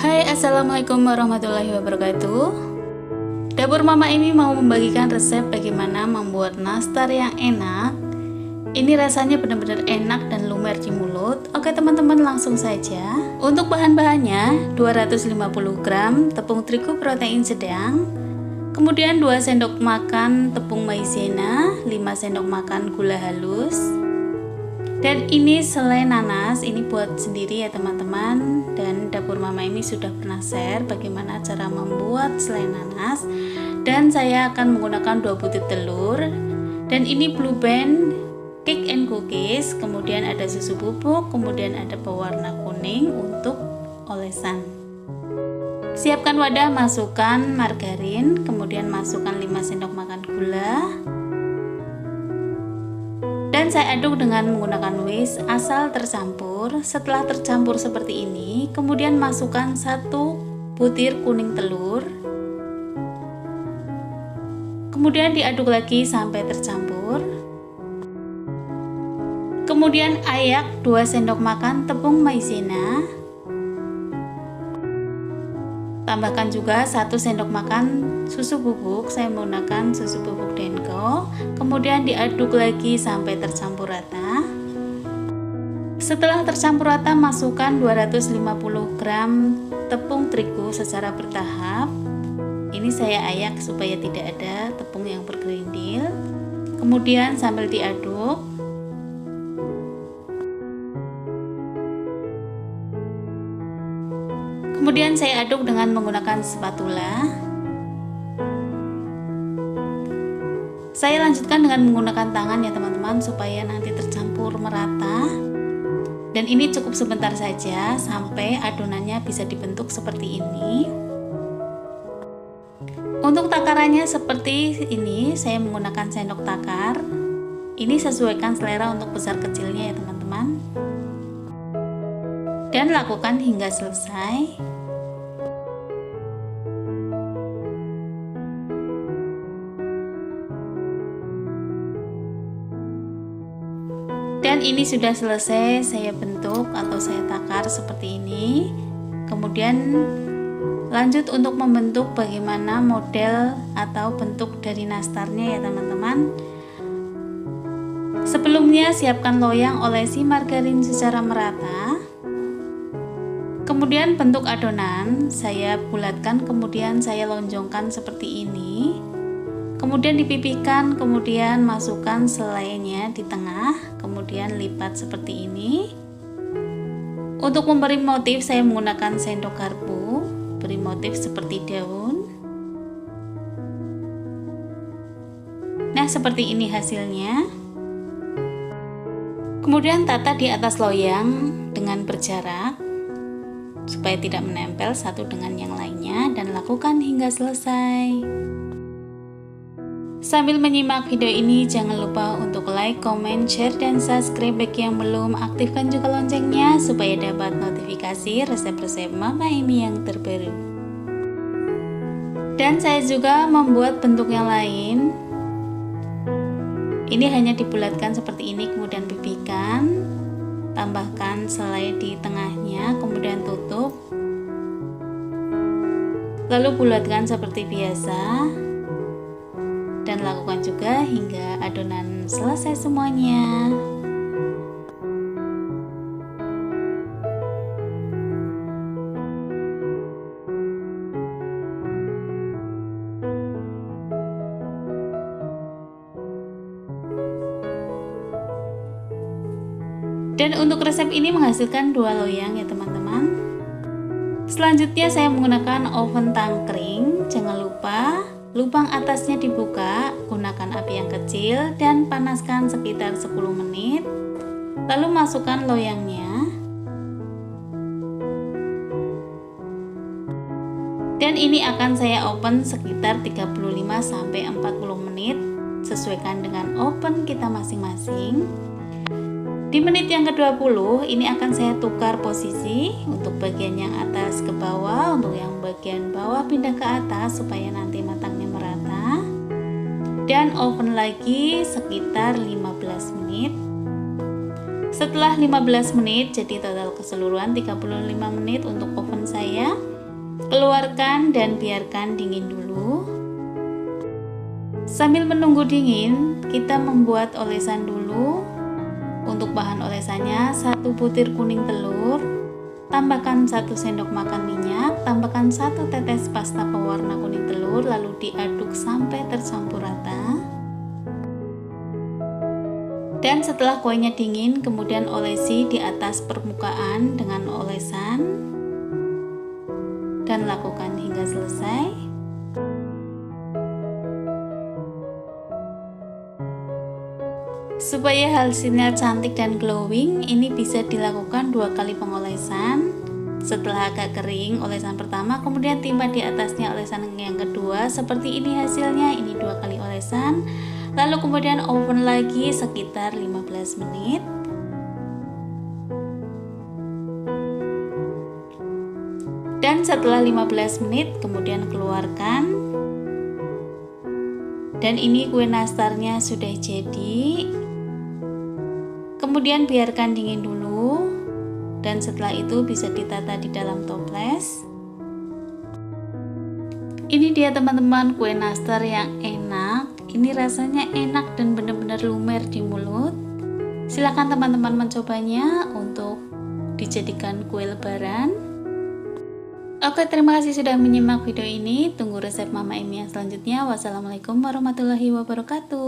Hai, assalamualaikum warahmatullahi wabarakatuh. Dapur Mama ini mau membagikan resep bagaimana membuat nastar yang enak. Ini rasanya benar-benar enak dan lumer di mulut. Oke teman-teman, langsung saja. Untuk bahan-bahannya 250 gram tepung terigu protein sedang, kemudian 2 sendok makan tepung maizena, 5 sendok makan gula halus. Dan ini selai nanas, ini buat sendiri ya teman-teman. Dan Dapur Mama ini sudah pernah share bagaimana cara membuat selai nanas. Dan saya akan menggunakan 2 butir telur. Dan ini Blue Band Cake and Cookies. Kemudian ada susu bubuk, kemudian ada pewarna kuning untuk olesan. Siapkan wadah, masukkan margarin, kemudian masukkan 5 sendok makan gula. Dan saya aduk dengan menggunakan whisk asal tercampur. Setelah tercampur seperti ini, kemudian masukkan 1 butir kuning telur. Kemudian diaduk lagi sampai tercampur. Kemudian ayak 2 sendok makan tepung maizena. Tambahkan juga 1 sendok makan susu bubuk, saya menggunakan susu bubuk Denko. Kemudian diaduk lagi sampai tercampur rata. Setelah tercampur rata, masukkan 250 gram tepung terigu secara bertahap. Ini saya ayak supaya tidak ada tepung yang bergerindil. Kemudian sambil diaduk. Kemudian saya aduk dengan menggunakan spatula. Saya lanjutkan dengan menggunakan tangan ya teman-teman, supaya nanti tercampur merata. Dan ini cukup sebentar saja sampai adonannya bisa dibentuk seperti ini. Untuk takarannya seperti ini, saya menggunakan sendok takar. Ini sesuaikan selera untuk besar kecilnya ya teman-teman. Dan lakukan hingga selesai. Dan ini sudah selesai saya bentuk atau saya takar seperti ini. Kemudian lanjut untuk membentuk bagaimana model atau bentuk dari nastarnya ya teman-teman. Sebelumnya siapkan loyang, olesi margarin secara merata. Kemudian bentuk adonan saya bulatkan, kemudian saya lonjongkan seperti ini. Kemudian dipipihkan, kemudian masukkan selainya di tengah, kemudian lipat seperti ini. Untuk memberi motif saya menggunakan sendok garpu, beri motif seperti daun. Nah, seperti ini hasilnya. Kemudian tata di atas loyang dengan berjarak supaya tidak menempel satu dengan yang lainnya, dan lakukan hingga selesai. Sambil menyimak video ini, jangan lupa untuk like, comment, share, dan subscribe. Bagi yang belum, aktifkan juga loncengnya supaya dapat notifikasi resep-resep Mama Amy yang terbaru. Dan saya juga membuat bentuk yang lain. Ini hanya dibulatkan seperti ini, kemudian pipihkan. Tambahkan selai di tengahnya, kemudian tutup. Lalu bulatkan seperti biasa. Dan lakukan juga hingga adonan selesai semuanya. Dan untuk resep ini menghasilkan 2 loyang ya teman-teman. Selanjutnya saya menggunakan oven tangkring. Jangan lupa lubang atasnya dibuka, gunakan api yang kecil dan panaskan sekitar 10 menit. Lalu masukkan loyangnya. Dan ini akan saya oven sekitar 35-40 menit, sesuaikan dengan oven kita masing-masing. Di menit yang ke-20 ini akan saya tukar posisi, untuk bagian yang atas ke bawah, untuk yang bagian bawah pindah ke atas supaya nanti matangnya merata. Dan oven lagi sekitar 15 menit. Setelah 15 menit, jadi total keseluruhan 35 menit untuk oven saya. Keluarkan dan biarkan dingin dulu. Sambil menunggu dingin, kita membuat olesan dulu. Untuk bahan olesannya, 1 butir kuning telur, tambahkan 1 sendok makan minyak, tambahkan 1 tetes pasta pewarna kuning telur, lalu diaduk sampai tercampur rata. Dan setelah kuenya dingin, kemudian olesi di atas permukaan dengan olesan dan lakukan hingga selesai. Supaya hasilnya cantik dan glowing, ini bisa dilakukan 2 kali pengolesan. Setelah agak kering olesan pertama, kemudian timpa di atasnya olesan yang kedua. Seperti ini hasilnya, ini 2 kali olesan. Lalu kemudian oven lagi sekitar 15 menit. Dan setelah 15 menit kemudian keluarkan. Dan ini kue nastarnya sudah jadi. Kemudian biarkan dingin dulu. Dan setelah itu bisa ditata di dalam toples. Ini dia teman-teman, kue nastar yang enak. Ini rasanya enak dan benar-benar lumer di mulut. Silahkan teman-teman mencobanya untuk dijadikan kue lebaran. Oke, terima kasih sudah menyimak video ini. Tunggu resep Mama Emi yang selanjutnya. Wassalamualaikum warahmatullahi wabarakatuh.